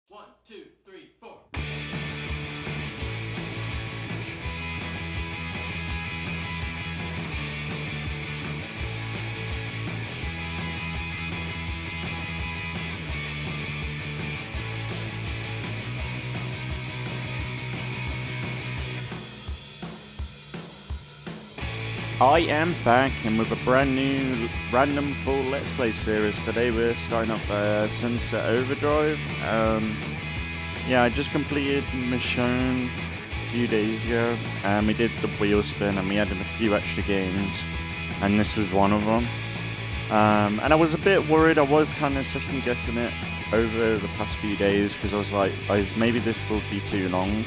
1, 2, 3, 4. I am back and with a brand new random full Let's Play series. Today we're starting up Sunset Overdrive. Yeah, I just completed Michonne a few days ago, and we did the wheel spin and we added a few extra games, and this was one of them. And I was a bit worried, I was kind of second guessing it over the past few days because I was like, maybe this will be too long.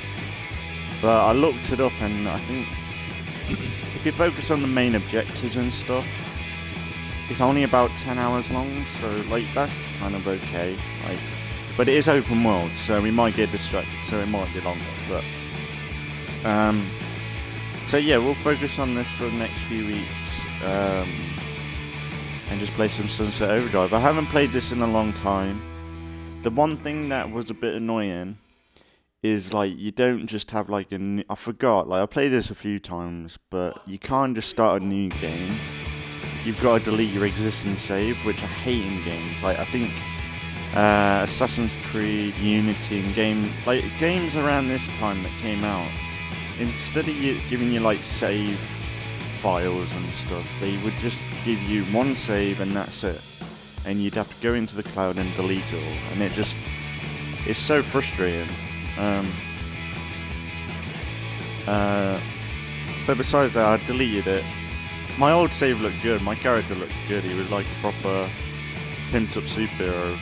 But I looked it up and I think if you focus on the main objectives and stuff, it's only about 10 hours long, so like that's kind of okay. Like, but it is open world, so we might get distracted, so it might be longer. But so yeah, we'll focus on this for the next few weeks, and just play some Sunset Overdrive. I haven't played this in a long time. The one thing that was a bit annoying is like you don't just have like I forgot, like I played this a few times, but you can't just start a new game. You've got to delete your existing save, which I hate in games. Like I think Assassin's Creed, Unity, and games around this time that came out, instead of giving you like save files and stuff, they would just give you one save and that's it, and you'd have to go into the cloud and delete it all, and it's so frustrating. But besides that, I deleted it. My old save looked good, my character looked good, he was like a proper pimped up superhero.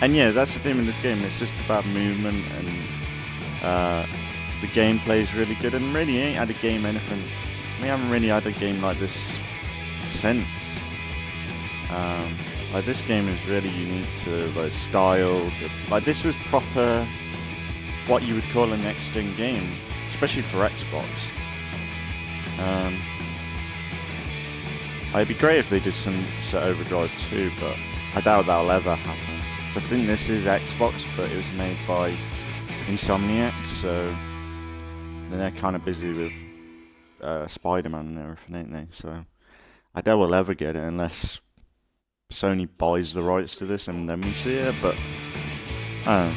And yeah, that's the theme in this game, it's just about movement, and the gameplay is really good, and really ain't had a game anything. We haven't really had a game like this since. Like this game is really unique to like style. Like this was proper what you would call a next gen game, especially for Xbox. It'd be great if they did some Sunset Overdrive too, but I doubt that'll ever happen. So I think this is Xbox, but it was made by Insomniac, so they're kind of busy with Spider-Man and everything, ain't they? So I doubt we'll ever get it unless Sony buys the rights to this and then we see it. But I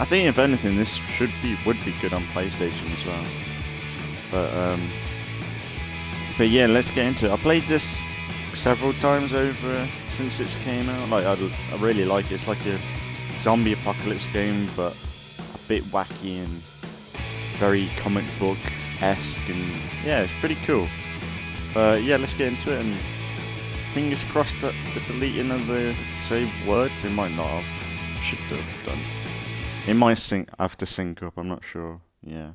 think if anything, this would be good on PlayStation as well. But yeah, let's get into it. I played this several times over since it came out. Like I really like it. It's like a zombie apocalypse game, but a bit wacky and very comic book-esque, and yeah, it's pretty cool. Yeah, let's get into it, and fingers crossed that the deleting of the save words, it might not have. Should have done. It might have to sync up, I'm not sure. Yeah.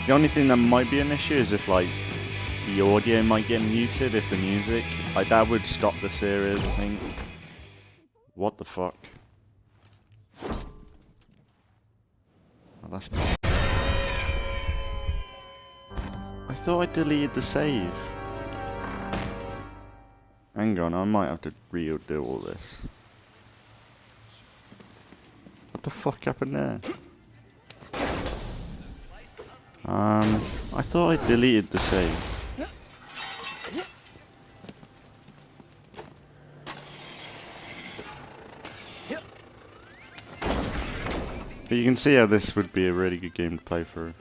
The only thing that might be an issue is if like the audio might get muted, if the music, like that would stop the series, I think. What the fuck? Oh, that's not. I thought I deleted the save. Hang on, I might have to redo all this. What the fuck happened there? I thought I deleted the save. But you can see how this would be a really good game to play through.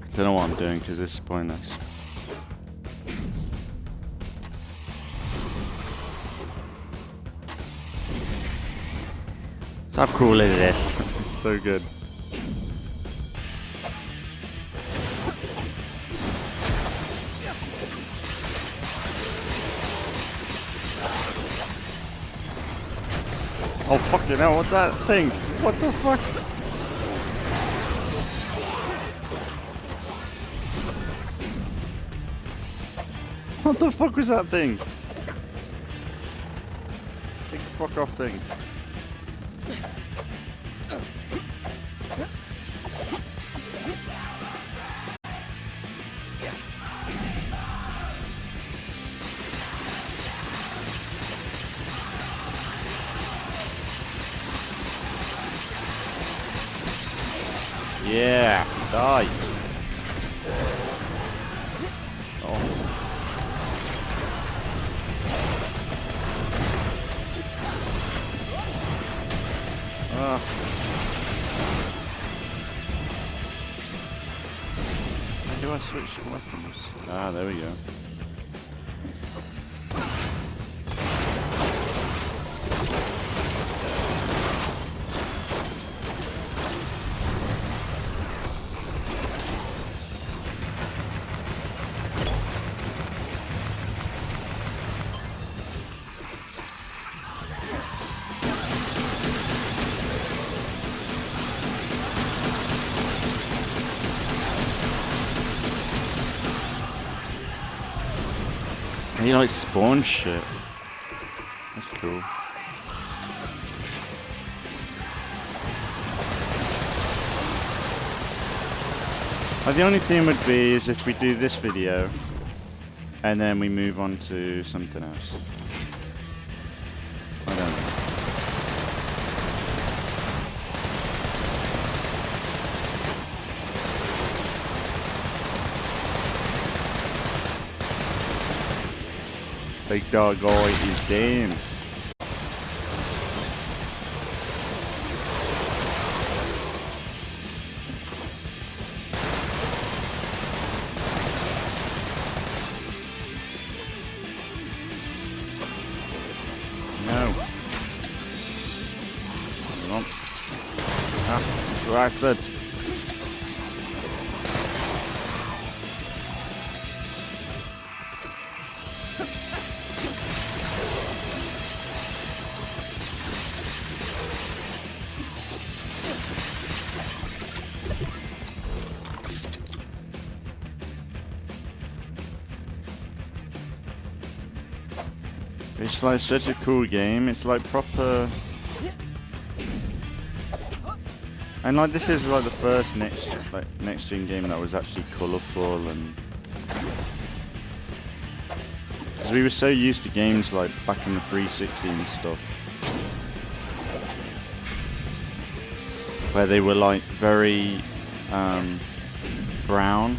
I don't know what I'm doing because this is pointless. How cool is this? It's so good. Oh fucking hell, what's that thing? What the fuck? What the fuck was that thing? Big fuck off thing. Yeah, die. Oh. Ah. How do I switch weapons? Ah, there we go. He like spawn shit. That's cool. The only thing would be is if we do this video and then we move on to something else. I don't know. Big dog boy is damned. No. Come on. Ah, that's what I said. It's like such a cool game. It's like proper, and like this is like the first next gen game that was actually colourful, and because we were so used to games like back in the 360 and stuff, where they were like very brown.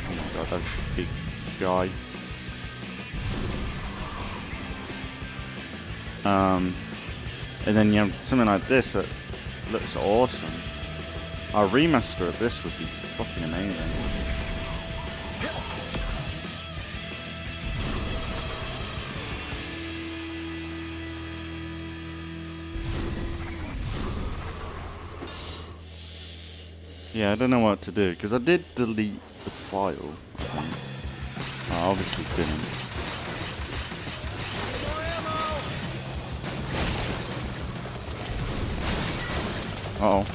Oh my god, that's a big guy. And then you have something like this that looks awesome. A remaster of this would be fucking amazing. Yeah, I don't know what to do, because I did delete the file, I think. I obviously didn't. Uh-oh.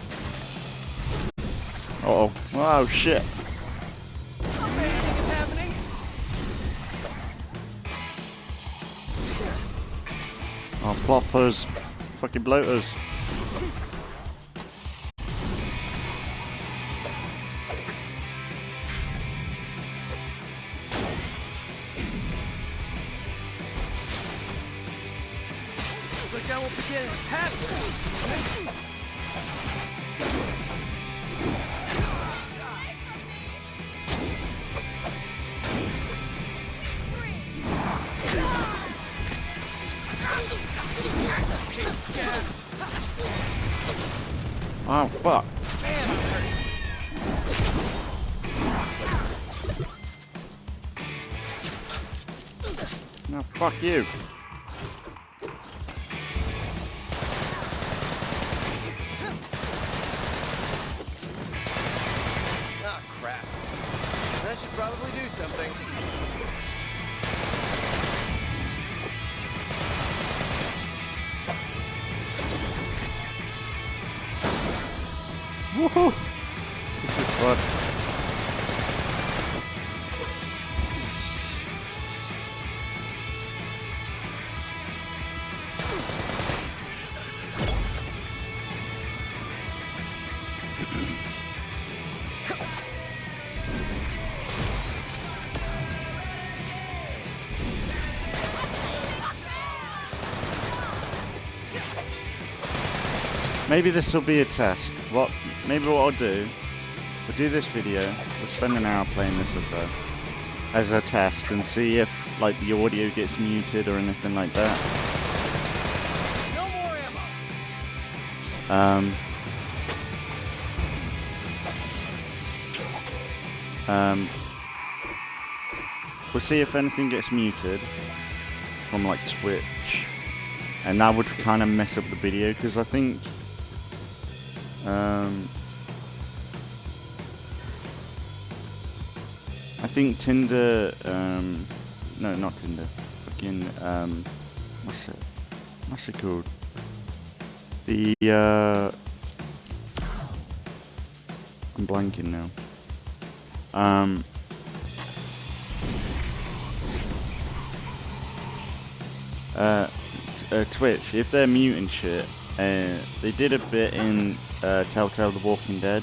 Uh-oh. Oh, shit. Oh, ploppers. Fucking bloaters. Look, I won't forget it. Halfway. Oh, fuck. No, fuck you. Ah, crap. That should probably do something. Woohoo! This is fun. maybe this will be a test. Maybe what I'll do, we'll do this video, we'll spend an hour playing this or so, as a test, and see if, like, the audio gets muted or anything like that. No more ammo. We'll see if anything gets muted from, like, Twitch, and that would kind of mess up the video, because I think Tinder, no, not Tinder, fucking, what's it called? The, I'm blanking now. Twitch, if they're muting shit, they did a bit in Telltale The Walking Dead.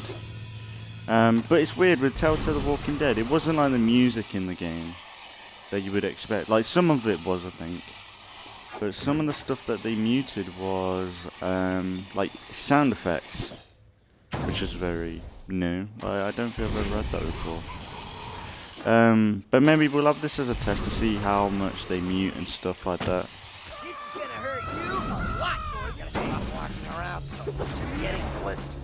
But it's weird with Telltale The Walking Dead, it wasn't like the music in the game that you would expect. Like, some of it was, I think. But some of the stuff that they muted was, like, sound effects. Which is very new. I don't think I've ever read that before. But maybe we'll have this as a test to see how much they mute and stuff like that. This is gonna hurt you a lot, boy. You gotta stop walking around so much. You're getting blisters.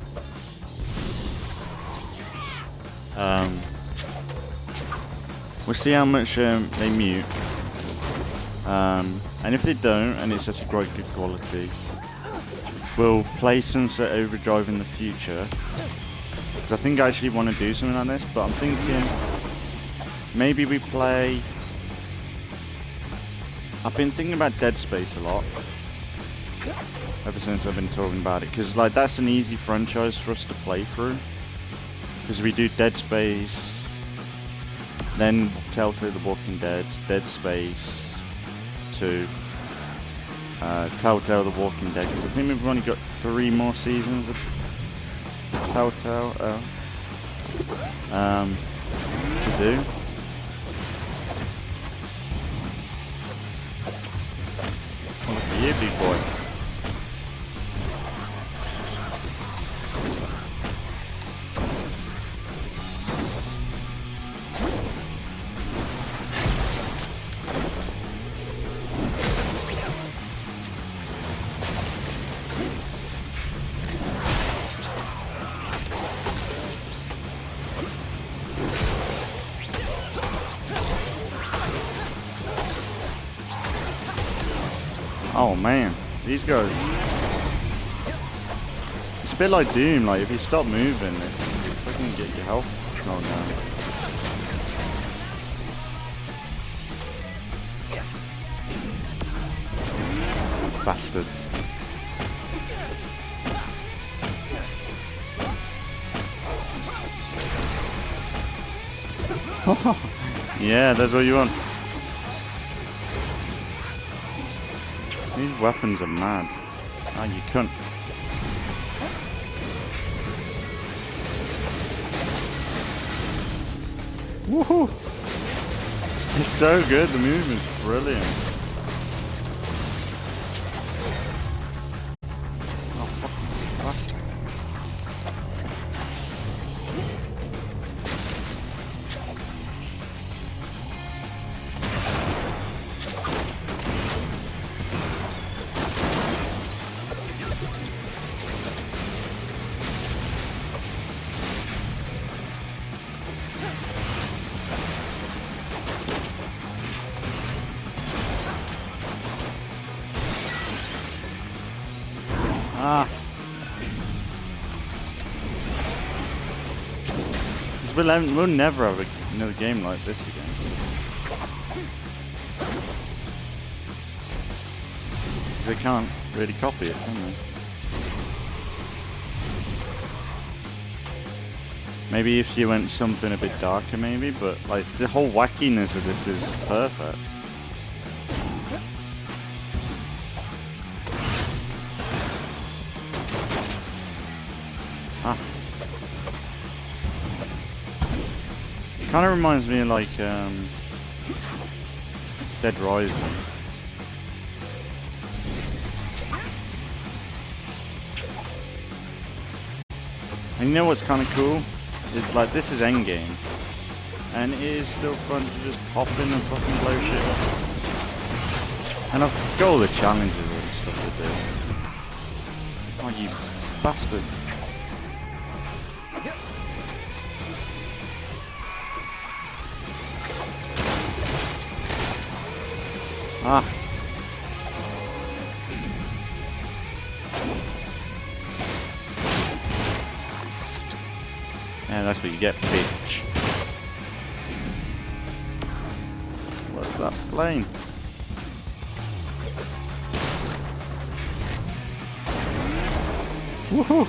We'll see how much they mute. And if they don't, and it's such a great good quality, we'll play Sunset Overdrive in the future. Because I think I actually want to do something like this, but I'm thinking maybe we play... I've been thinking about Dead Space a lot ever since I've been talking about it, because, like, that's an easy franchise for us to play through, because we do Dead Space, then Telltale The Walking Dead, Dead Space 2, Telltale The Walking Dead, because I think we've only got 3 more seasons of Telltale to do. Look at you, big boy. Oh man, these guys. It's a bit like Doom, like if you stop moving, you fucking get your health going down. Bastards. Yeah, that's what you want. These weapons are mad. Ah, you cunt. Woohoo! It's so good, the movement's brilliant. Oh, fucking bastard. Ah. We'll never have another game like this again. Because they can't really copy it, can they? Maybe if you went something a bit darker, maybe, but like the whole wackiness of this is perfect. Ah. Kind of reminds me of like Dead Rising. And you know what's kind of cool? Is like, this is endgame. And it is still fun to just hop in and fucking blow shit up. And I've got all the challenges and stuff to do. Oh, you bastard. Ah. Yeah, that's what you get, bitch. What's that plane? Woohoo!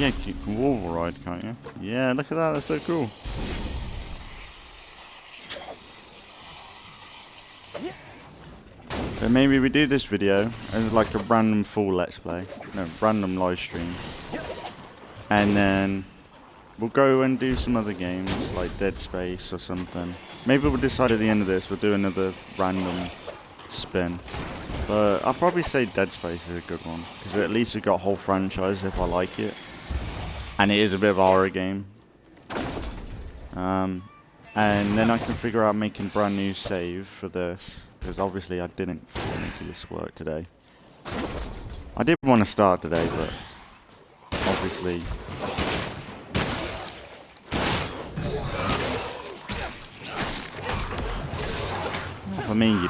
Yeah, you can wall ride, can't you? Yeah, look at that, that's so cool. So maybe we do this video as like a random full let's play. No, random live stream. And then we'll go and do some other games like Dead Space or something. Maybe we'll decide at the end of this we'll do another random spin. But I'll probably say Dead Space is a good one. Because at least we got a whole franchise if I like it. And it is a bit of a horror game. And then I can figure out making a brand new save for this. Because obviously I didn't fucking make this work today. I did want to start today, but obviously... I mean, you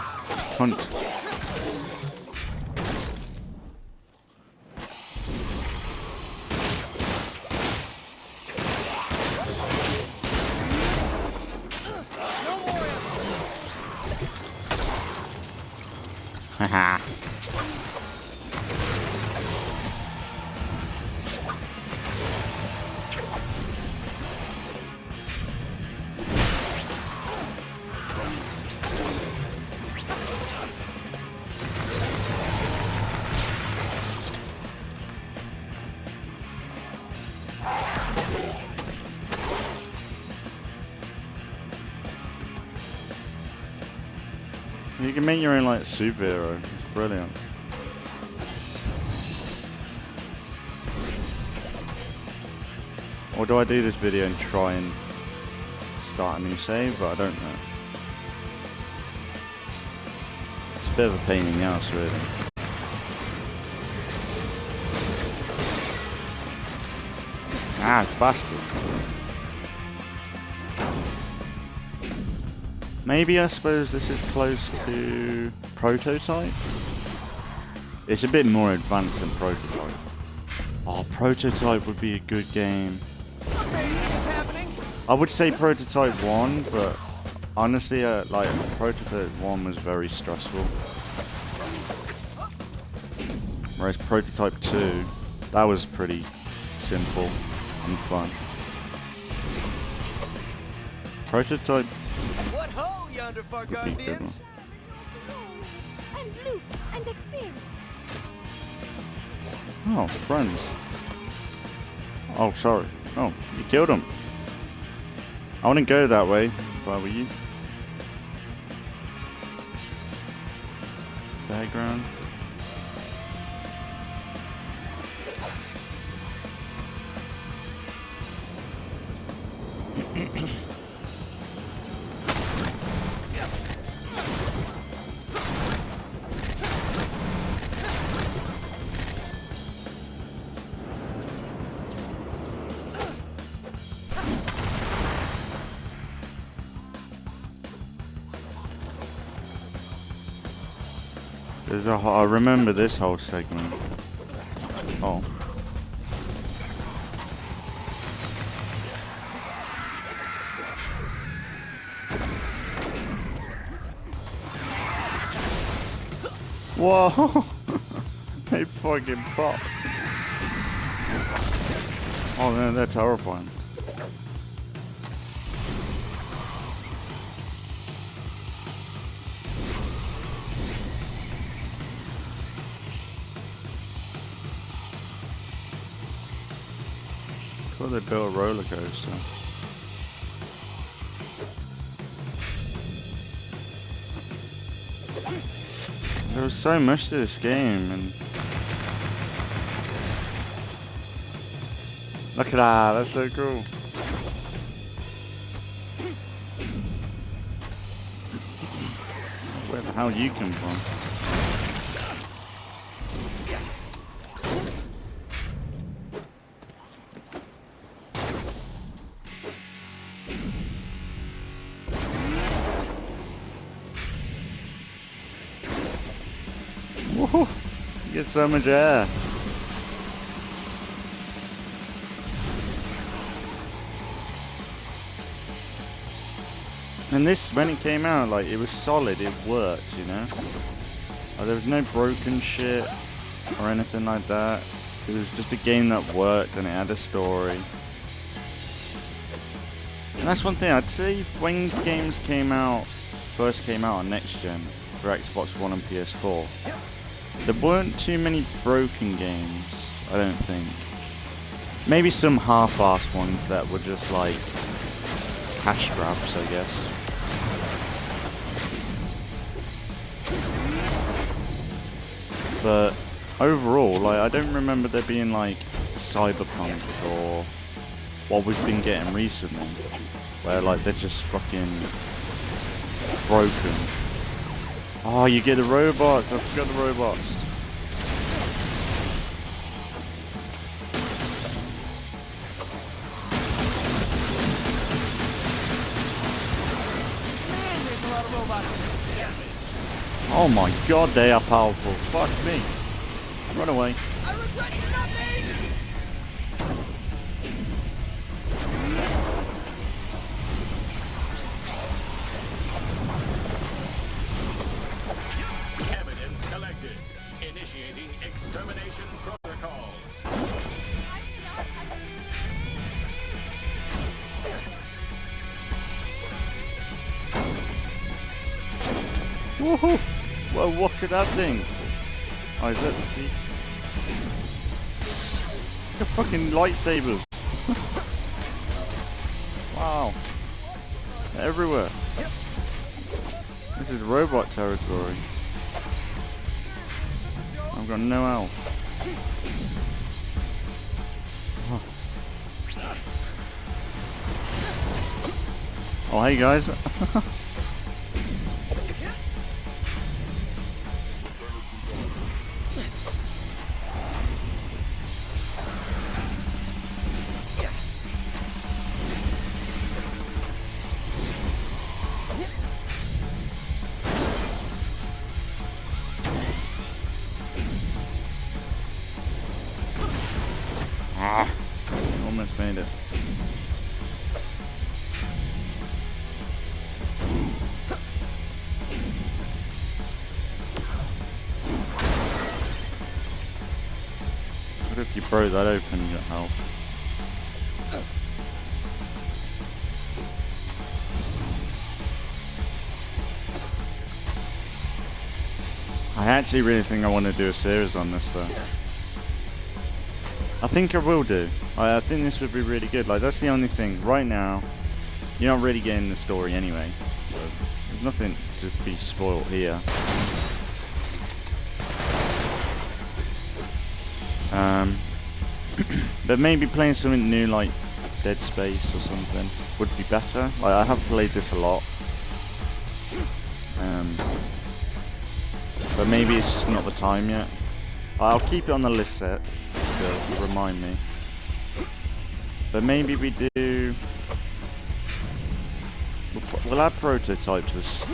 cunt. Haha. You can make your own like superhero. It's brilliant. Or do I do this video and try and start a new save? But I don't know. It's a bit of a pain in the ass, really. Ah, bastard. Maybe I suppose this is close to Prototype? It's a bit more advanced than Prototype. Oh, Prototype would be a good game. I would say Prototype 1, but honestly, like, Prototype 1 was very stressful. Whereas Prototype 2, that was pretty simple and fun. Prototype What ho, yonder Fargarthians! And loot and experience. Oh, friends. Oh, sorry. Oh, you killed him. I wouldn't go that way if I were you. Fairground. There's a I remember this whole segment. Oh. Whoa! They fucking pop. Oh man, that's horrifying. Cool, they built a roller coaster. There was so much to this game, and look at that, that's so cool. Where the hell you come from? Woohoo! You get so much air. And this, when it came out, like, it was solid, it worked, you know? Like, there was no broken shit or anything like that. It was just a game that worked and it had a story. And that's one thing, I'd say when games first came out on next gen, for Xbox One and PS4, there weren't too many broken games, I don't think. Maybe some half-assed ones that were just like cash grabs, I guess. But overall, like, I don't remember there being like Cyberpunk or what we've been getting recently, where like they're just fucking broken. Oh, you get the robots! I forgot the robots. Man, there's a lot of robots. Oh my god, they are powerful. Fuck me. Run away. I regret nothing! Evidence collected. Initiating extermination protocol. Woohoo! Well, look at that thing. Oh, is that the... Look at fucking lightsabers. Wow. They're everywhere. This is robot territory. I've got no health. Oh, hey guys. Almost made it. What if you broke that open and got health? I actually really think I want to do a series on this though. I think I will do. I think this would be really good. Like, that's the only thing. Right now, you're not really getting the story anyway. So there's nothing to be spoiled here. But maybe playing something new like Dead Space or something would be better. Like, I have played this a lot. But maybe it's just not the time yet. I'll keep it on the list set still to remind me. But maybe we do... We'll add prototype to this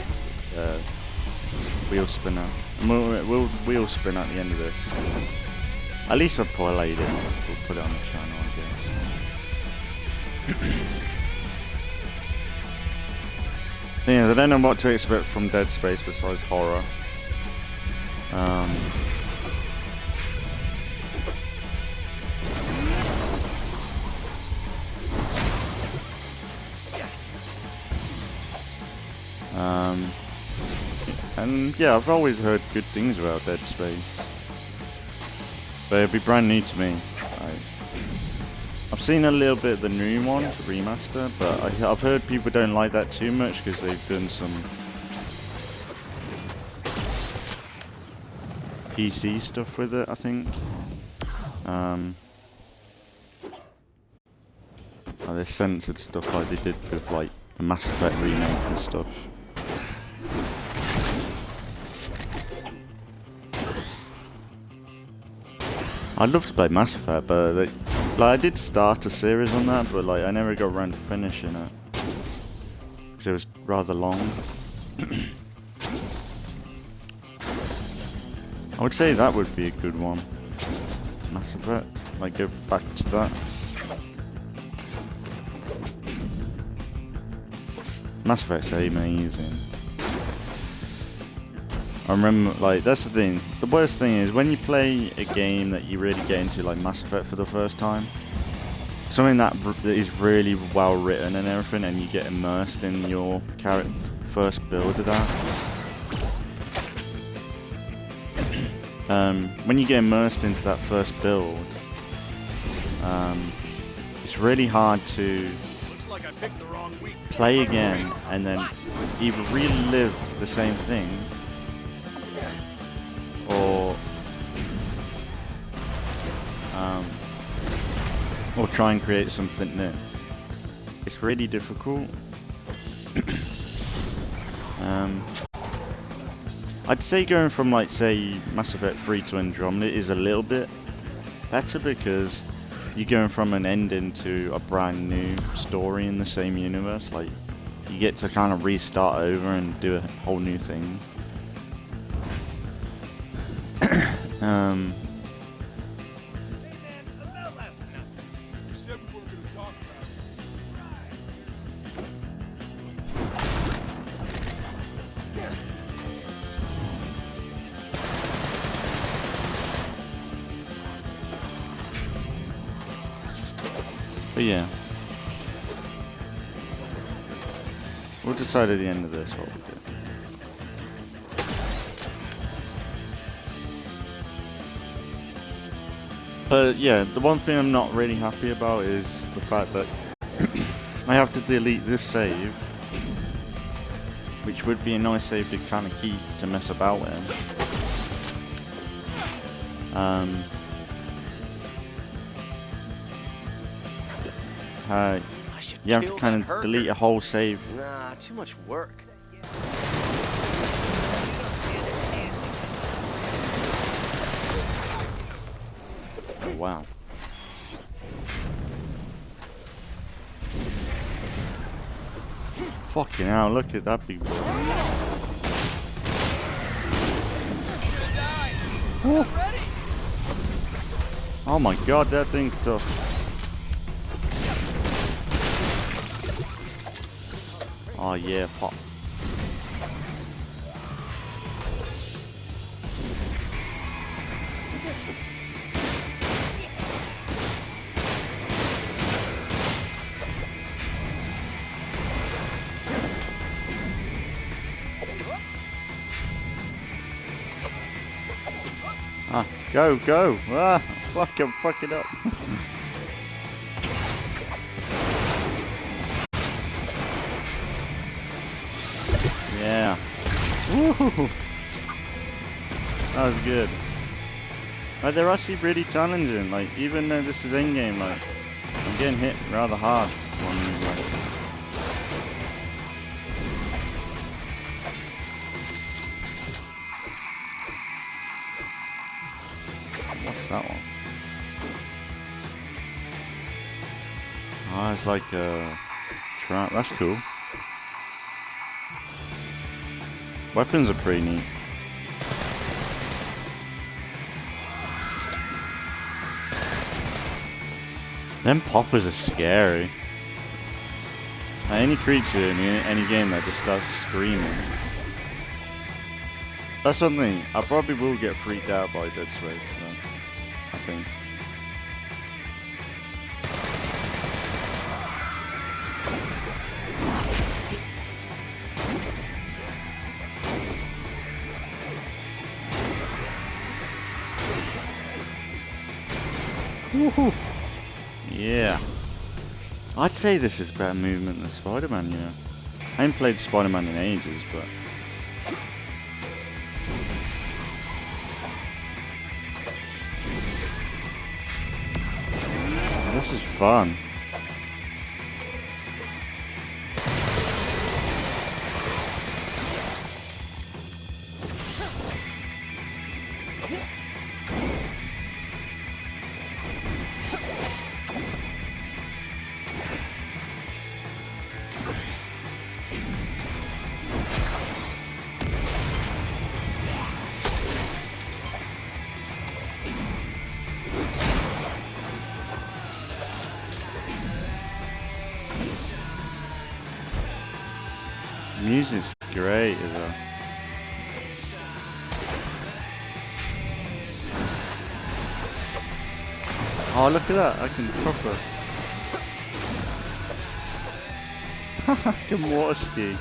wheel spinner. And we'll wheel spin at the end of this. At least I've played it. We'll put it on the channel, I guess. Thing is, I don't know what to expect from Dead Space besides horror. And yeah, I've always heard good things about Dead Space, but it'd be brand new to me. I've seen a little bit of the new one, the remaster, but I've heard people don't like that too much because they've done some PC stuff with it, I think. Like they censored stuff like they did with like the Mass Effect remake and stuff. I'd love to play Mass Effect, but like I did start a series on that, but like I never got around to finishing it because it was rather long. I would say that would be a good one. Mass Effect, like go back to that. Mass Effect's amazing. I remember, like, that's the thing. The worst thing is when you play a game that you really get into, like Mass Effect for the first time, something that is really well written and everything, and you get immersed in your first build of that. When you get immersed into that first build, it's really hard to play again and then either relive the same thing or try and create something new. It's really difficult. I'd say going from, like, say, Mass Effect 3 to Andromeda is a little bit better because you're going from an ending to a brand new story in the same universe. Like, you get to kind of restart over and do a whole new thing. But yeah, we'll decide at the end of this what we do. But yeah, the one thing I'm not really happy about is the fact that I have to delete this save, which would be a nice save to kind of keep to mess about in. You have to kind of delete a whole save. Nah, too much work. Oh, wow. Fucking hell, look at that big boy. Oh my god, that thing's tough. Oh yeah, pop. Ah, go, go. Ah, fuck, I'm fucking up. Yeah. Woo! That was good. Like, they're actually really challenging. Like, even though this is endgame, like, I'm getting hit rather hard. What's that one? Ah, it's like a trap. That's cool. Weapons are pretty neat. Them poppers are scary. Any creature in any game that just starts screaming. That's one thing. I probably will get freaked out by Dead Space, though. I think. Woohoo! Yeah. I'd say this is better movement than Spider-Man, you know. I haven't played Spider-Man in ages, but... This is fun. Music's great as well. Oh, look at that! I can proper. I can water ski.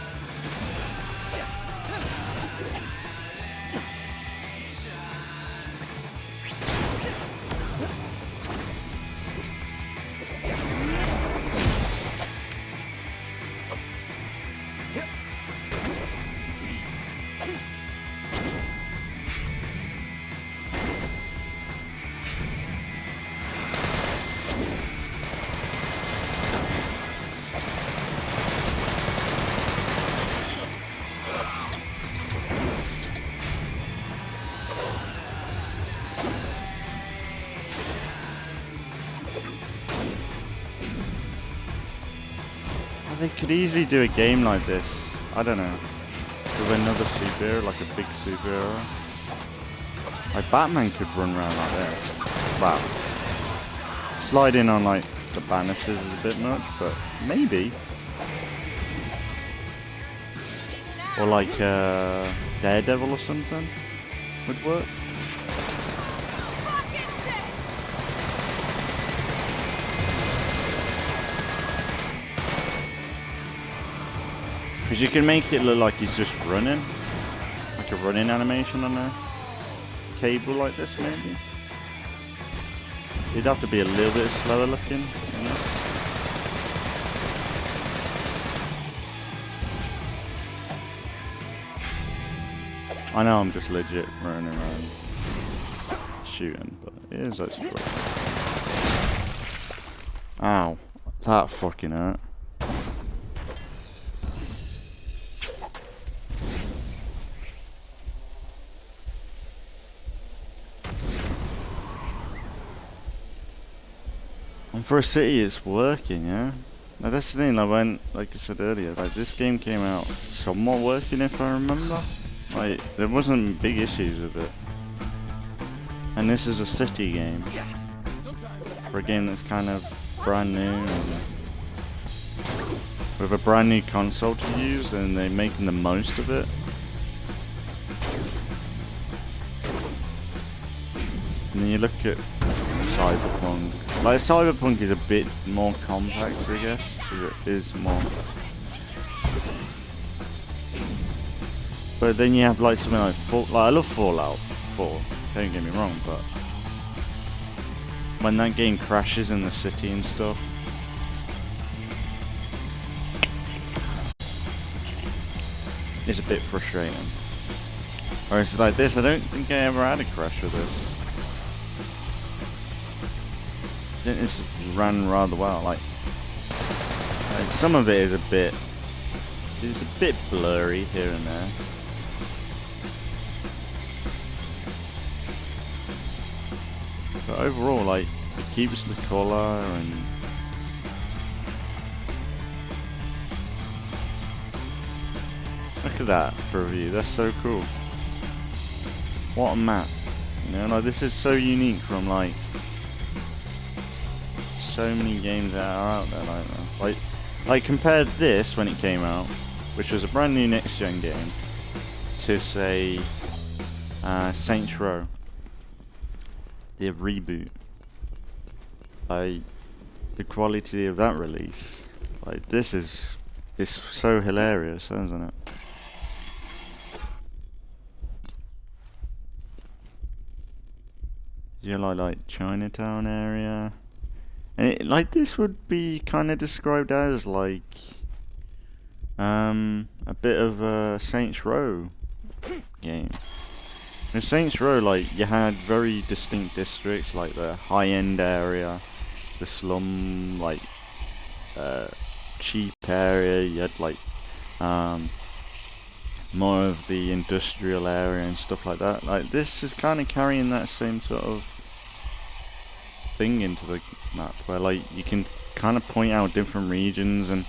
They could easily do a game like this, I don't know, with another superhero, like a big superhero. Like Batman could run around like this. Wow. Sliding on like the banisters is a bit much, but maybe. Or like Daredevil or something would work. Because you can make it look like he's just running. Like a running animation on a cable like this, maybe. He'd have to be a little bit slower looking in this. I know I'm just legit running around shooting, but it is actually great. Ow. That fucking hurt. And for a city, it's working, yeah. Now that's the thing. Like I said earlier, like this game came out somewhat working, if I remember. Like there wasn't big issues with it. And this is a city game, for a game that's kind of brand new, and with a brand new console to use, and they're making the most of it. And then you look at Cyberpunk. Like Cyberpunk is a bit more complex, I guess, because it is more. But then you have like something like I love Fallout 4. Don't get me wrong, but when that game crashes in the city and stuff, it's a bit frustrating. Whereas like this, I don't think I ever had a crash with this. I think this ran rather well. Like some of it is a bit blurry here and there. But overall, like, it keeps the colour and look at that for a view. That's so cool. What a map. You know, like this is so unique from like so many games that are out there like that. Like compare this when it came out, which was a brand new next gen game, to say Saints Row, the reboot. Like the quality of that release, like this is so hilarious, isn't it? You like Chinatown area. And it, like this would be kind of described as like a bit of a Saints Row game. In Saints Row, like you had very distinct districts, like the high-end area, the slum, like cheap area. You had like more of the industrial area and stuff like that. Like this is kind of carrying that same sort of thing into the map, where like you can kind of point out different regions, and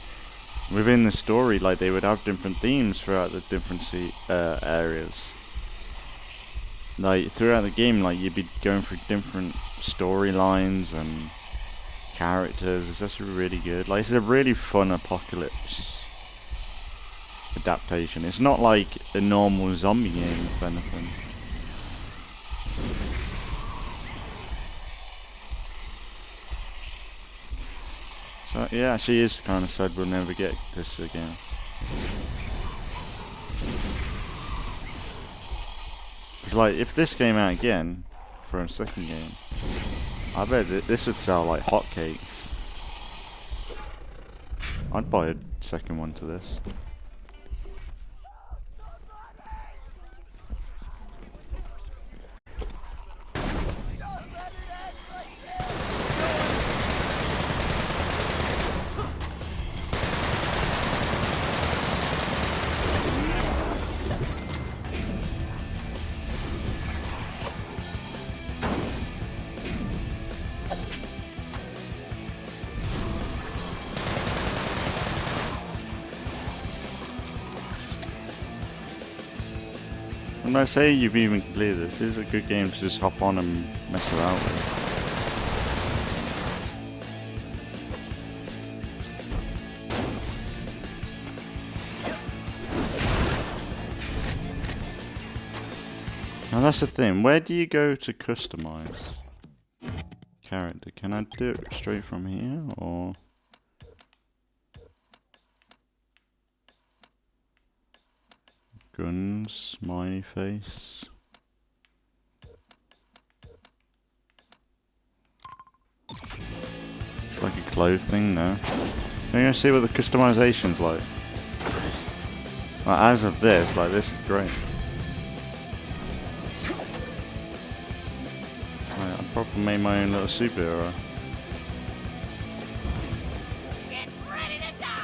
within the story, like they would have different themes throughout the different areas. Like throughout the game, like you'd be going through different storylines and characters. It's just really good. Like it's a really fun apocalypse adaptation. It's not like a normal zombie game, if anything. So yeah, she is kind of sad we'll never get this again. It's like if this came out again for a second game, I bet this would sell like hotcakes. I'd buy a second one to this. When I say you've even completed this, this is a good game to just hop on and mess around with. Now that's the thing, where do you go to customize character? Can I do it straight from here, or...? Guns, smiley face. It's like a clothes thing now. We're gonna see what the customization's like. Well, as of this, like this is great. Like, I probably made my own little superhero. Get ready to die!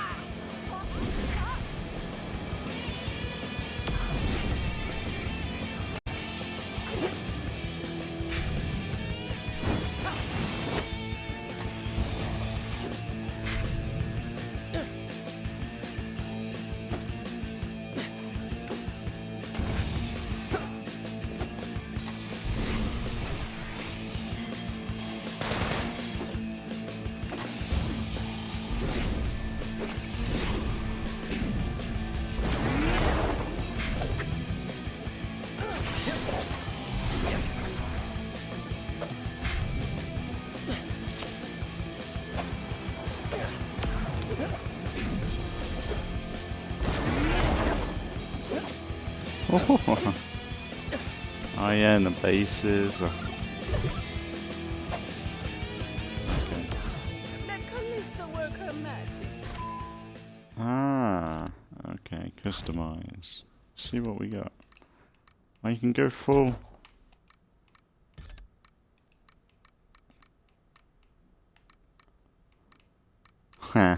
Oh yeah, and the bases. Okay. Let Callista work her magic. Ah, okay, customize. See what we got. Oh, you can go full. Huh.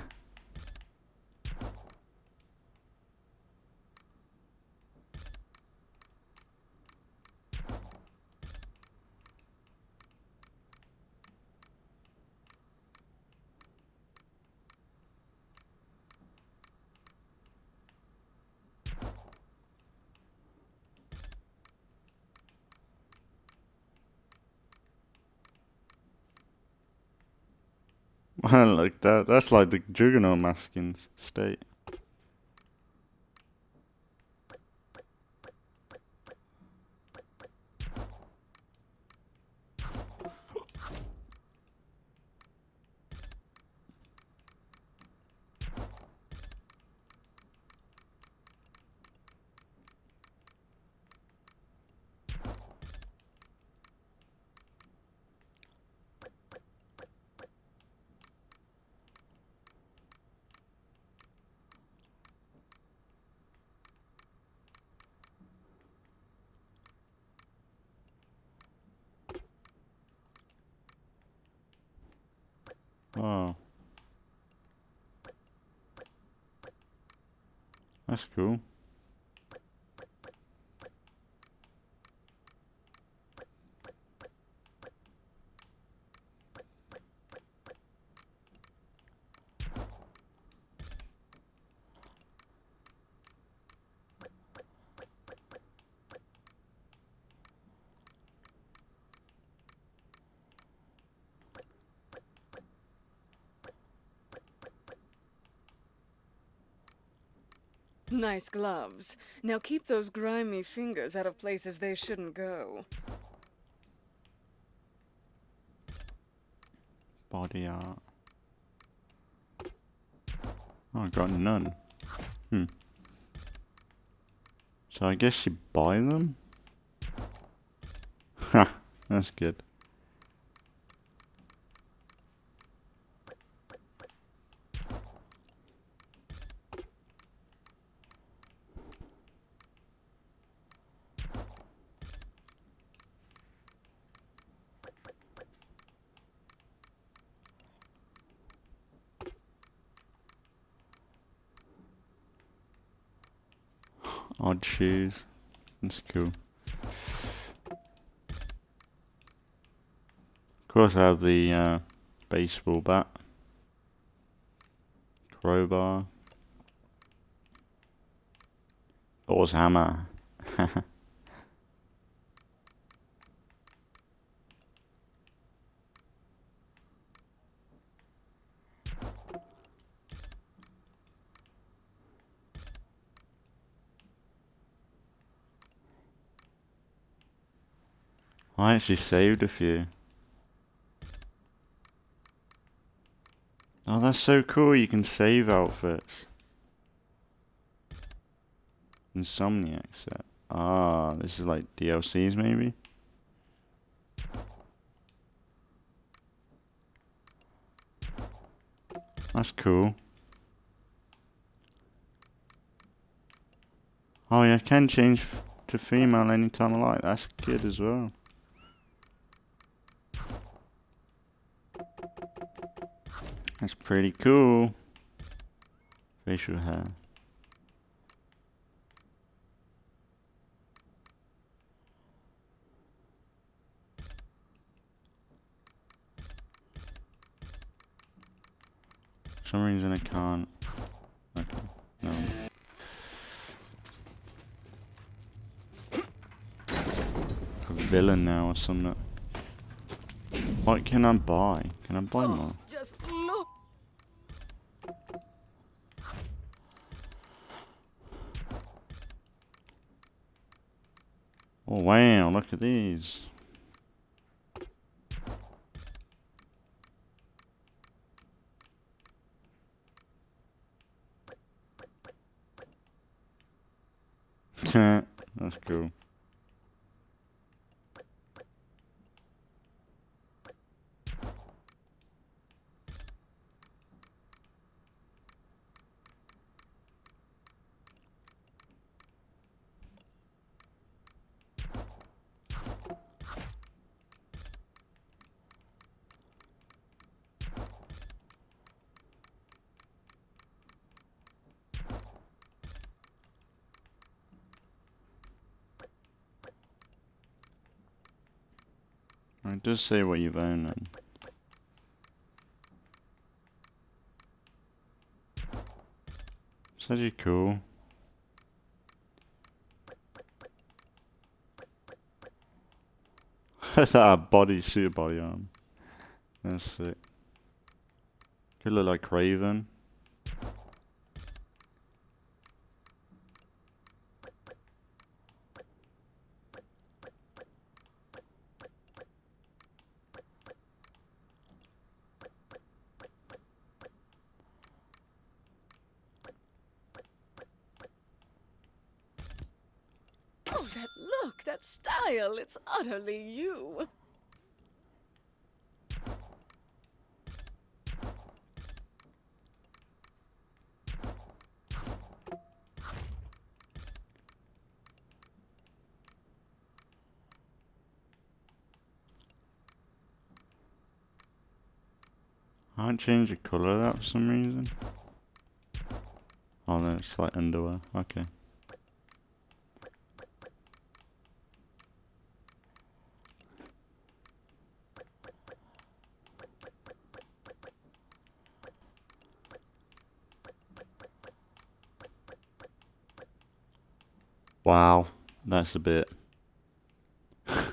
Like that. That's like the Juggernaut masking state. That's cool. Nice gloves. Now keep those grimy fingers out of places they shouldn't go. Body art. Oh, I got none. So I guess you buy them? Ha, that's good. Odd shoes. That's cool. Of course I have the baseball bat. Crowbar. Thor's hammer. I actually saved a few. Oh, that's so cool. You can save outfits. Insomniac set. Ah, this is like DLCs maybe? That's cool. Oh yeah, I can change to female anytime I like. That's good as well. That's pretty cool. Facial hair. For some reason I can't. Okay, no. A villain now or something. What can I buy? Can I buy more? Just look. Oh wow, look at these. That's cool. It does say what you've owned then. It's actually cool. That's a bodysuit body arm. That's sick. Could look like Craven. Oh, that look, that style. It's utterly you. I can't change the colour of that for some reason. Oh, no, it's like underwear. Okay. Wow, that's a bit. Oh,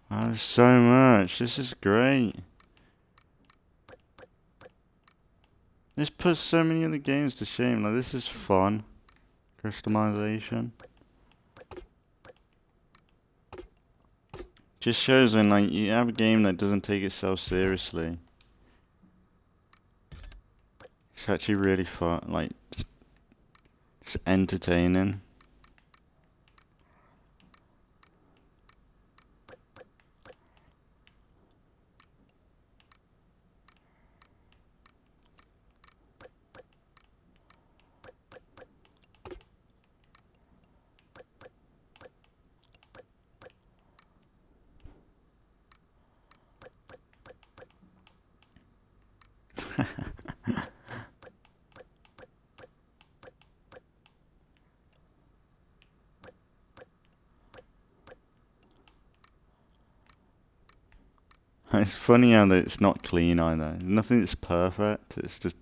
there's so much. This is great. This puts so many other games to shame. Like, this is fun. Customization. Just shows when, like, you have a game that doesn't take itself seriously. It's actually really fun. Like, just entertaining. It's funny how that it's not clean either. Nothing is perfect. It's just,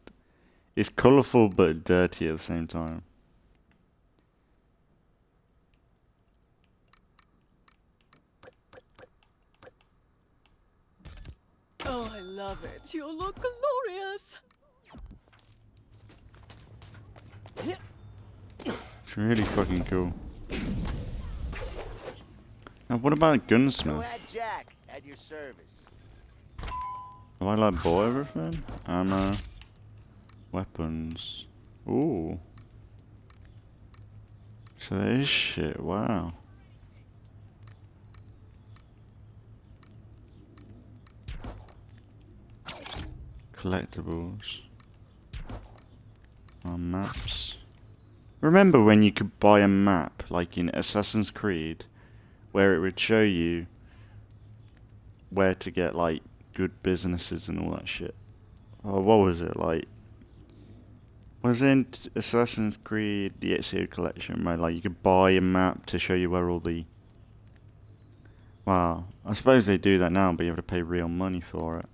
it's colourful but dirty at the same time. Oh, I love it. You look glorious. It's really fucking cool. Now, what about a Go gunsmith? ahead, Jack, at your service. Have I like bought everything? Ammo. Weapons. Ooh. So there is shit, wow. Collectibles. Maps. Remember when you could buy a map, like in Assassin's Creed, where it would show you where to get, like, good businesses and all that shit? Oh, what was it, like? Was it Assassin's Creed, the Ezio collection, where, like, you could buy a map to show you where all the... Wow, I suppose they do that now, but you have to pay real money for it.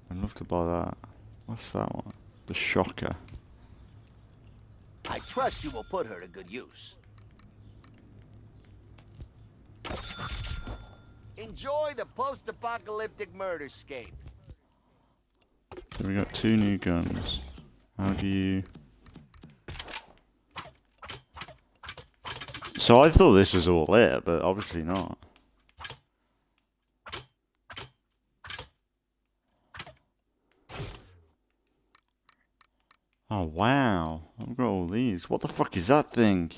I'd love to buy that. What's that one? The Shocker. I trust you will put her to good use. Enjoy the post-apocalyptic murderscape. So we got 2 new guns. How do you... So I thought this was all it, but obviously not. Oh wow, I've got all these. What the fuck is that thing?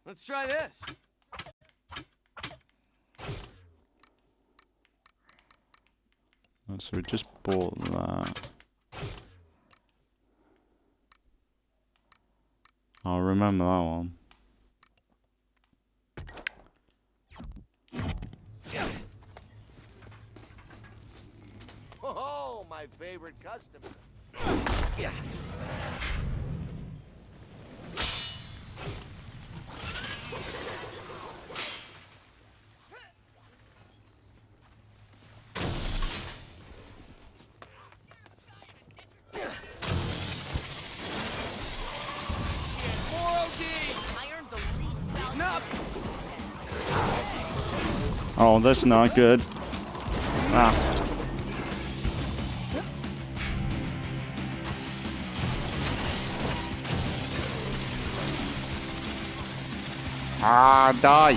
Let's try this. So we just bought that. I'll remember that one. Oh, my favorite customer. Yeah. Oh, that's not good. Ah. Ah, die.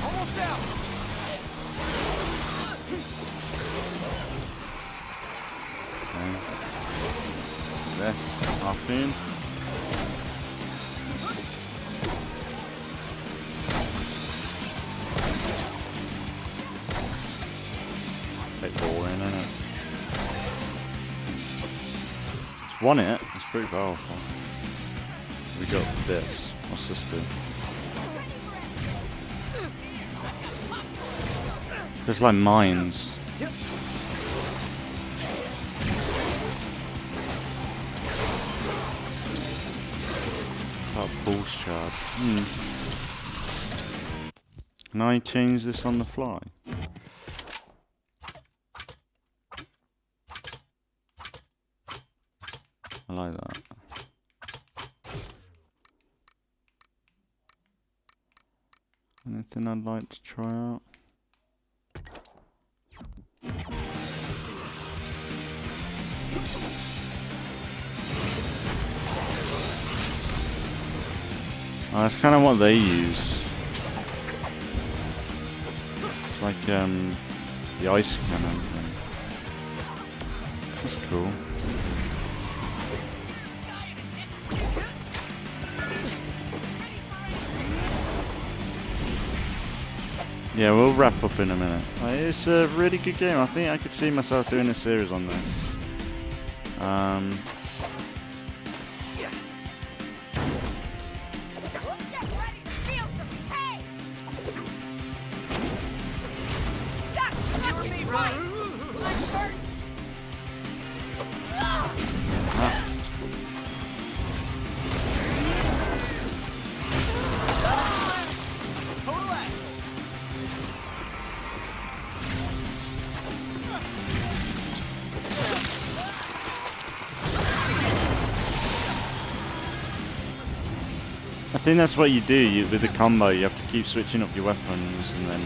Almost out. This up in. bit boring, isn't it? It's one hit. It's pretty powerful. We got this. What's this do? Just like mines. It's like a pulse charge. Can I change this on the fly? I like that. Anything I'd like to try out? Oh, that's kind of what they use. It's like the ice cannon thing. That's cool. Yeah, we'll wrap up in a minute. It's a really good game. I think I could see myself doing a series on this. I think that's what you do with the combo. You have to keep switching up your weapons and then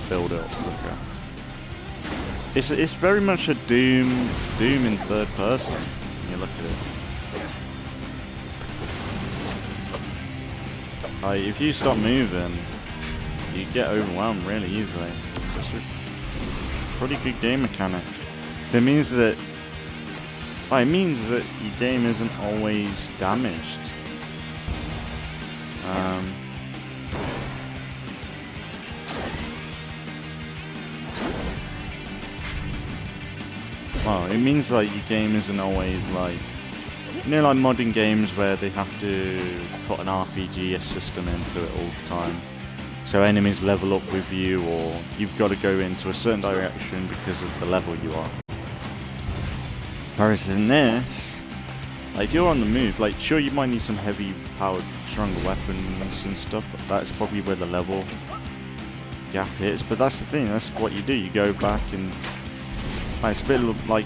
build it up quicker. It's very much a Doom in third person when you look at it. Like, if you stop moving, you get overwhelmed really easily. It's a pretty good game mechanic. So it means that your game isn't always damaged. Well, it means like your game isn't always like, you know, like modern games where they have to put an RPG system into it all the time. So enemies level up with you, or you've got to go into a certain direction because of the level you are. Whereas in this, like if you're on the move, like sure you might need some heavy powered, stronger weapons and stuff. That's probably where the level gap is. But that's the thing. That's what you do. You go back and like, it's a bit like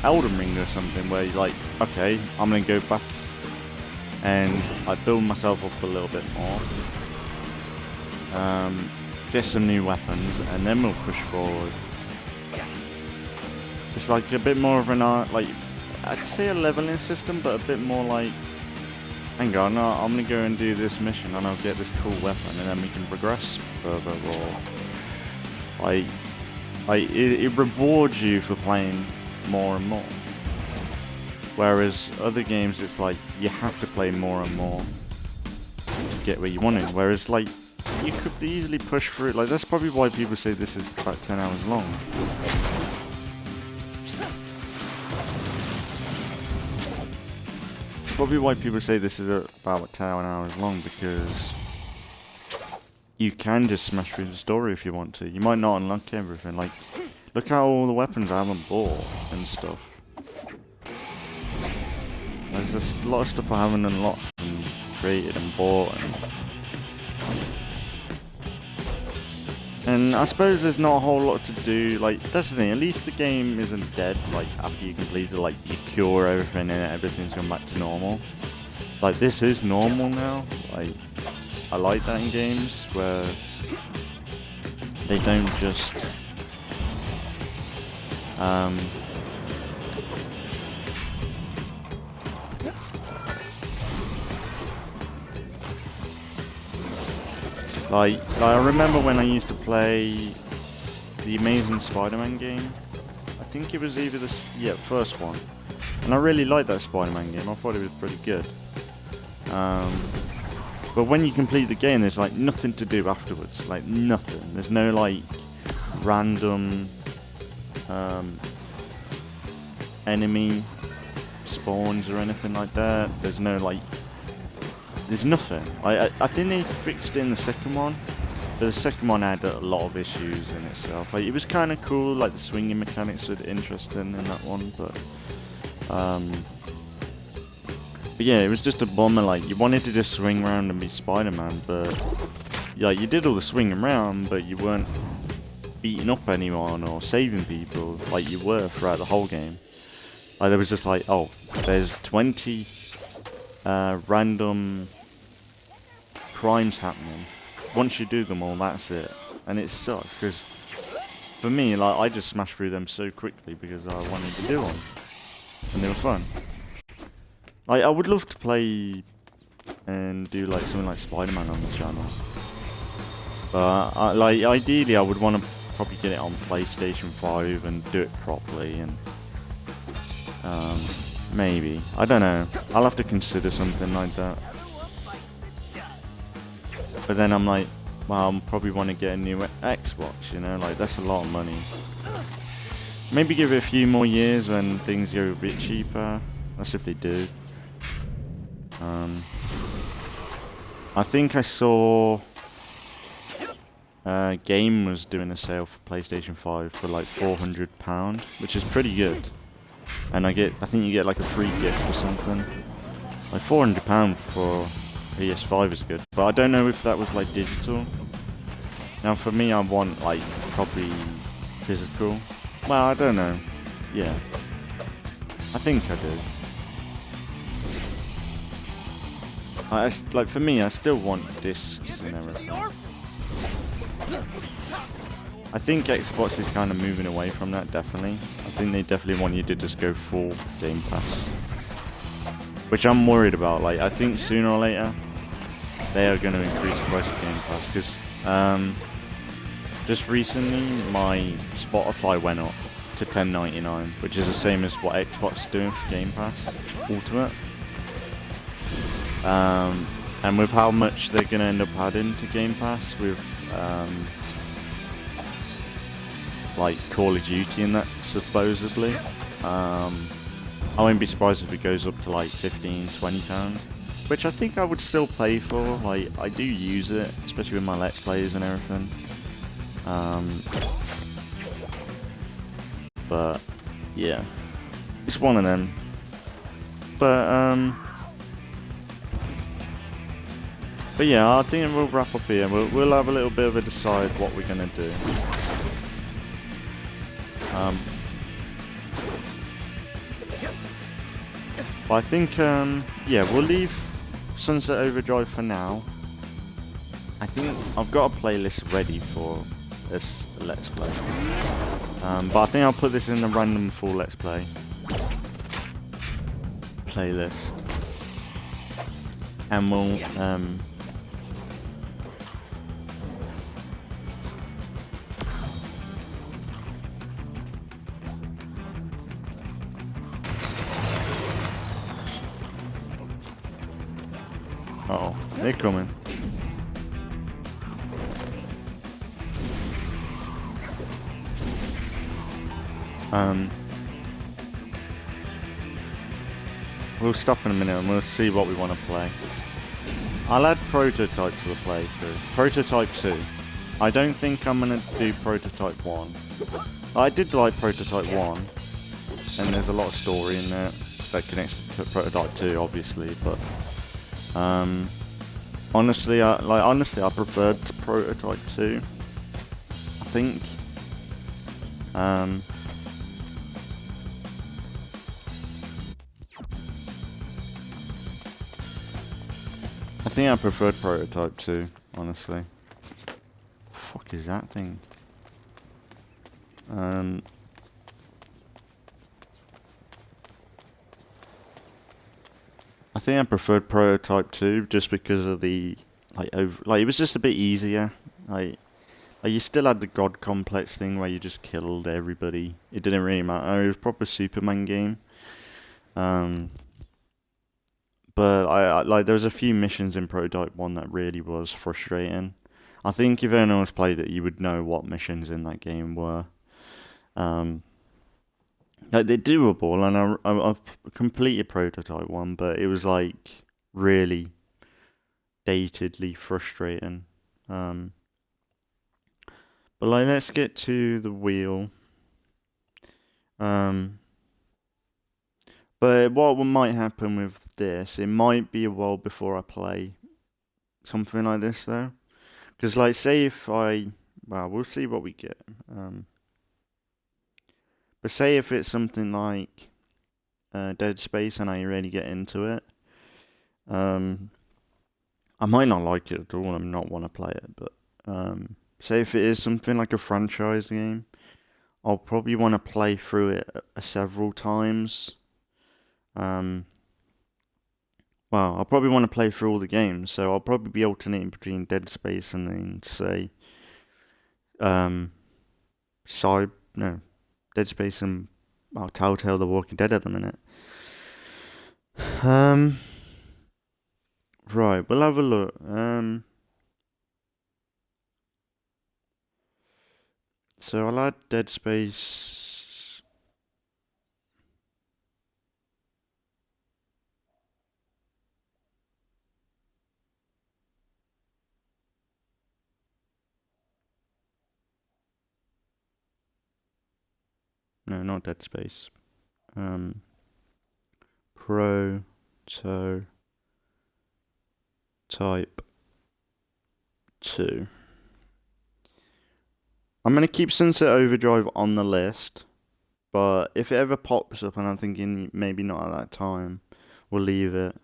Elden Ring or something, where you're like, okay, I'm gonna go back and I build myself up a little bit more, get some new weapons, and then we'll push forward. It's like a bit more of an like, I'd say a leveling system, but a bit more like, hang on, no, I'm gonna go and do this mission and I'll get this cool weapon and then we can progress further, or it rewards you for playing more and more. Whereas other games, it's like you have to play more and more to get where you want it. Whereas like you could easily push through it. Like that's probably why people say this is about 10 hours long. It's probably why people say this is about 10 hours long, because you can just smash through the story if you want to. You might not unlock everything. Like, look at all the weapons I haven't bought and stuff. There's just a lot of stuff I haven't unlocked and created and bought. And I suppose there's not a whole lot to do. Like, that's the thing. At least the game isn't dead. Like, after you complete it, like, you cure everything and everything's gone back to normal. Like, this is normal now. Like, I like that in games where they don't just like I remember when I used to play the Amazing Spider-Man game. I think it was either the first one, and I really liked that Spider-Man game. I thought it was pretty good. But when you complete the game, there's like nothing to do afterwards. Like nothing. There's no like random enemy spawns or anything like that. There's no like, there's nothing. I think they fixed it in the second one, but the second one had a lot of issues in itself. Like, it was kind of cool, like the swinging mechanics were interesting in that one, but yeah, it was just a bummer. Like, you wanted to just swing around and be Spider-Man, but like you did all the swinging around, but you weren't beating up anyone or saving people like you were throughout the whole game. Like, there was just like, oh, there's 20 random crimes happening. Once you do them all, that's it. And it sucks, because for me, like, I just smashed through them so quickly because I wanted to do them. And they were fun. Like, I would love to play and do like something like Spider-Man on the channel. But like, ideally I would want to probably get it on PlayStation 5 and do it properly, and maybe, I don't know, I'll have to consider something like that. But then I'm like, well, I'll probably want to get a new Xbox, you know, like, that's a lot of money. Maybe give it a few more years when things go a bit cheaper. That's if they do. I think I saw Game was doing a sale for PlayStation 5 for like £400, which is pretty good. And I think you get like a free gift or something. Like £400 for PS5 is good, but I don't know if that was like digital. Now for me, I want like probably physical. Well, I don't know. Yeah, I think I do. Like for me, I still want discs and everything. I think Xbox is kind of moving away from that, definitely. I think they definitely want you to just go full Game Pass. Which I'm worried about. Like, I think sooner or later, they are going to increase the price of Game Pass. Because, just recently, my Spotify went up to $10.99, which is the same as what Xbox is doing for Game Pass Ultimate. And with how much they're going to end up adding to Game Pass with like Call of Duty and that, supposedly, I wouldn't be surprised if it goes up to like £15-20, which I think I would still pay for. Like, I do use it, especially with my Let's Plays and everything. But yeah, it's one of them. But yeah, I think we'll wrap up here. We'll have a little bit of a decide what we're gonna do. But I think, yeah, we'll leave Sunset Overdrive for now. I think I've got a playlist ready for this Let's Play. But I think I'll put this in the random full Let's Play playlist. And we'll, uh-oh, they're coming. We'll stop in a minute and we'll see what we want to play. I'll add Prototype to the playthrough. Prototype 2. I don't think I'm going to do Prototype 1. I did like Prototype 1, and there's a lot of story in there that connects to Prototype 2, obviously, but honestly, I preferred Prototype 2. I think. I think I preferred Prototype 2, honestly. The fuck is that thing? I think I preferred Prototype 2 just because of the it was just a bit easier. Like you still had the God Complex thing where you just killed everybody. It didn't really matter. It was a proper Superman game. But I there was a few missions in Prototype 1 that really was frustrating. I think if anyone else played it, you would know what missions in that game were. Like they're doable, and I've completed prototype one, but it was like really datedly frustrating. Um, but like, let's get to the wheel. Um, but what might happen with this, it might be a while before I play something like this though, because like, say if well, we'll see what we get. But say if it's something like Dead Space and I really get into it, I might not like it at all and not want to play it. But say if it is something like a franchise game, I'll probably want to play through it several times. Well, I'll probably want to play through all the games, so I'll probably be alternating between Dead Space and then say, Dead Space and Telltale: The Walking Dead at the minute. Right, we'll have a look. So I'll add Dead Space. No, not Dead Space. Prototype 2. I'm going to keep Sunset Overdrive on the list, but if it ever pops up and I'm thinking maybe not at that time, we'll leave it.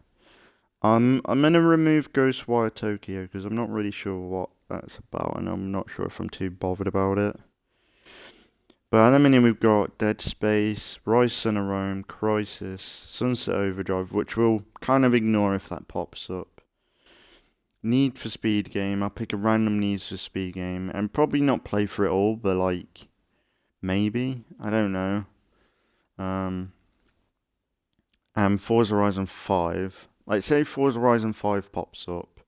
I'm going to remove Ghostwire Tokyo because I'm not really sure what that's about, and I'm not sure if I'm too bothered about it. But at the minute we've got Dead Space, Rise Son of Rome, Crisis, Sunset Overdrive, which we'll kind of ignore if that pops up. Need for Speed game, I'll pick a random Need for Speed game, and probably not play for it all, but like, maybe, I don't know. And Forza Horizon 5, like say Forza Horizon 5 pops up,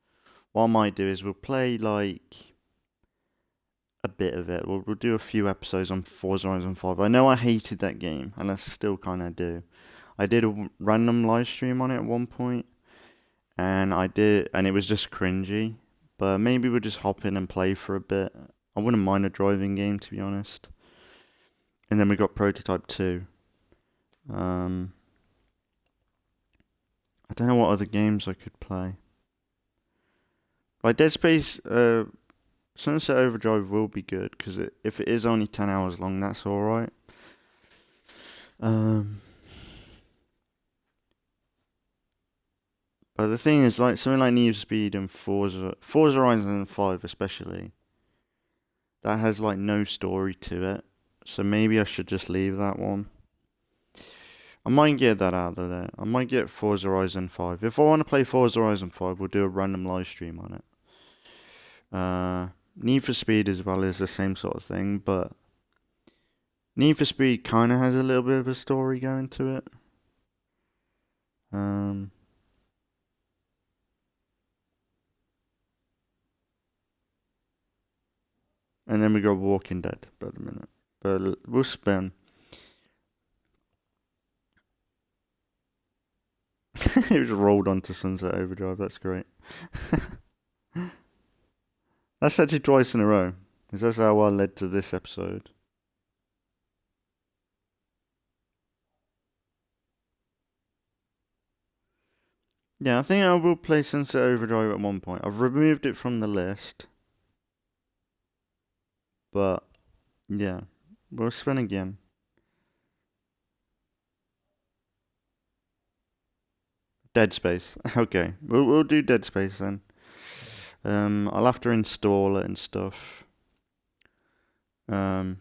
what I might do is we'll play like a bit of it. We'll do a few episodes on Forza Horizon 5. I know I hated that game, and I still kind of do. I did a random live stream on it at one point, and it was just cringy. But maybe we'll just hop in and play for a bit. I wouldn't mind a driving game, to be honest. And then we got Prototype 2. I don't know what other games I could play. Like Dead Space, Sunset Overdrive will be good, because if it is only 10 hours long, that's alright. But the thing is, like something like Need for Speed and Forza Horizon 5 especially, that has like no story to it. So maybe I should just leave that one. I might get that out of there. I might get Forza Horizon 5. If I want to play Forza Horizon 5, we'll do a random live stream on it. Need for Speed as well is the same sort of thing, but Need for Speed kind of has a little bit of a story going to it. And then we got Walking Dead at the minute. But we'll spin. It was rolled onto Sunset Overdrive, that's great. That's actually twice in a row, because that's how I led to this episode. Yeah, I think I will play Sunset Overdrive at one point. I've removed it from the list. But, yeah, we'll spin again. Dead Space. Okay, we'll do Dead Space then. I'll have to install it and stuff. So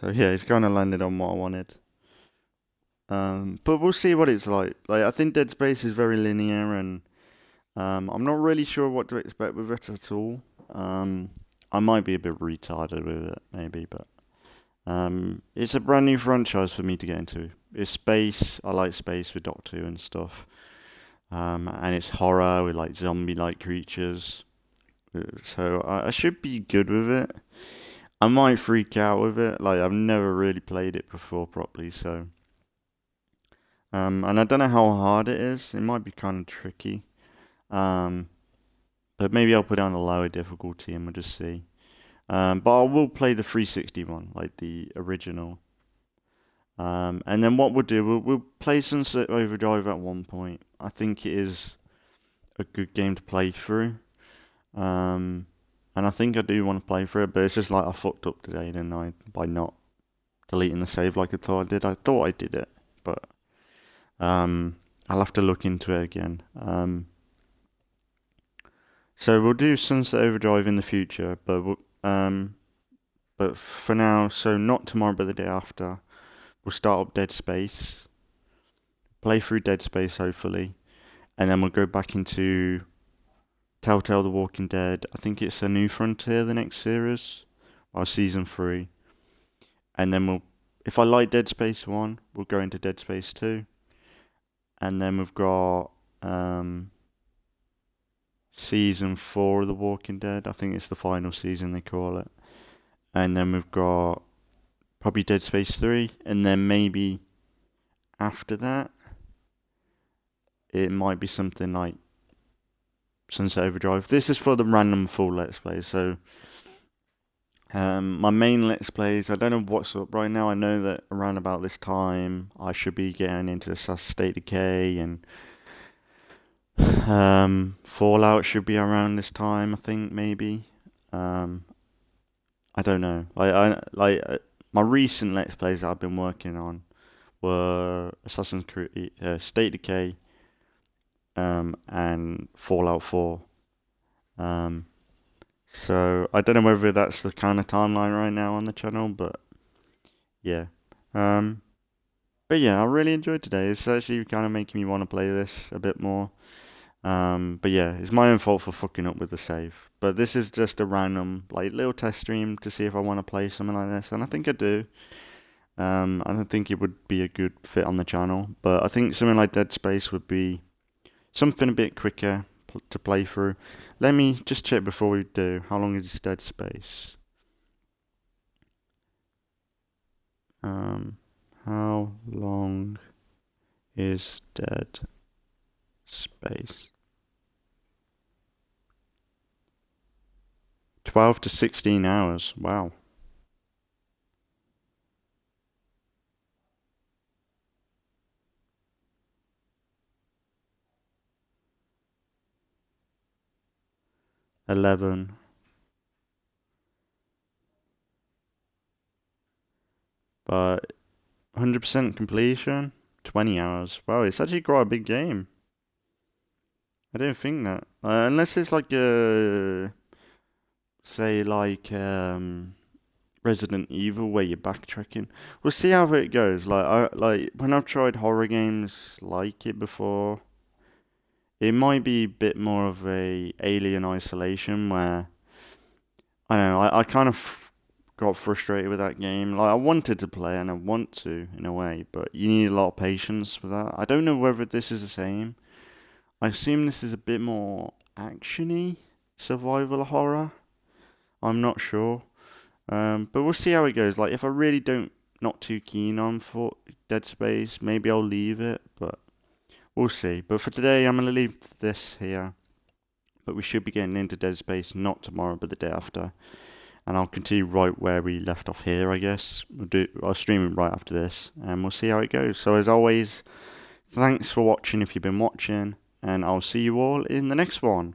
yeah, it's kind of landed on what I wanted. But we'll see what it's like. Like, I think Dead Space is very linear, and I'm not really sure what to expect with it at all. I might be a bit retarded with it, maybe, but it's a brand new franchise for me to get into. It's space. I like space with Doctor Who and stuff. And it's horror with like zombie-like creatures. So I should be good with it. I might freak out with it. Like, I've never really played it before properly, so. And I don't know how hard it is. It might be kind of tricky. But maybe I'll put it on a lower difficulty and we'll just see. But I will play the 360 one, like the original. And then what we'll do, we'll play Sunset Overdrive at one point. I think it is a good game to play through. And I think I do want to play through it, but it's just like I fucked up today, didn't I, by not deleting the save like I thought I did. I thought I did it, but I'll have to look into it again. So we'll do Sunset Overdrive in the future, but for now, so not tomorrow, but the day after, we'll start up Dead Space, play through Dead Space hopefully, and then we'll go back into Telltale: The Walking Dead. I think it's A New Frontier, the next series, or season 3. And then if I like Dead Space 1, we'll go into Dead Space 2. And then we've got season 4 of The Walking Dead. I think it's the final season they call it. And then we've got probably Dead Space 3. And then maybe after that, it might be something like Sunset Overdrive. This is for the random full Let's Play. So my main Let's Plays, I don't know what's up right now. I know that around about this time, I should be getting into State of Decay and Fallout should be around this time, I think, maybe. I don't know. My recent Let's Plays that I've been working on were Assassin's Creed, State of Decay, and Fallout 4. So I don't know whether that's the kind of timeline right now on the channel, but yeah. But yeah, I really enjoyed today. It's actually kind of making me want to play this a bit more. But yeah, it's my own fault for fucking up with the save. But this is just a random, like, little test stream to see if I want to play something like this, and I think I do. I don't think it would be a good fit on the channel, but I think something like Dead Space would be something a bit quicker to play through. Let me just check before we do. How long is Dead Space? How long is Dead Space? 12 to 16 hours. Wow. $11. But 100% completion, 20 hours. Wow, it's actually quite a big game. I don't think that. Unless it's like say like Resident Evil where you're backtracking. We'll see how it goes. Like when I've tried horror games like it before, it might be a bit more of a Alien Isolation where I don't know. I kind of got frustrated with that game. Like I wanted to play and I want to in a way, but you need a lot of patience for that. I don't know whether this is the same. I assume this is a bit more actiony survival horror. I'm not sure. But we'll see how it goes. Like if I really not too keen on for Dead Space, maybe I'll leave it, but we'll see. But for today I'm gonna leave this here. But we should be getting into Dead Space not tomorrow but the day after. And I'll continue right where we left off here, I guess. I'll stream it right after this and we'll see how it goes. So as always, thanks for watching if you've been watching, and I'll see you all in the next one.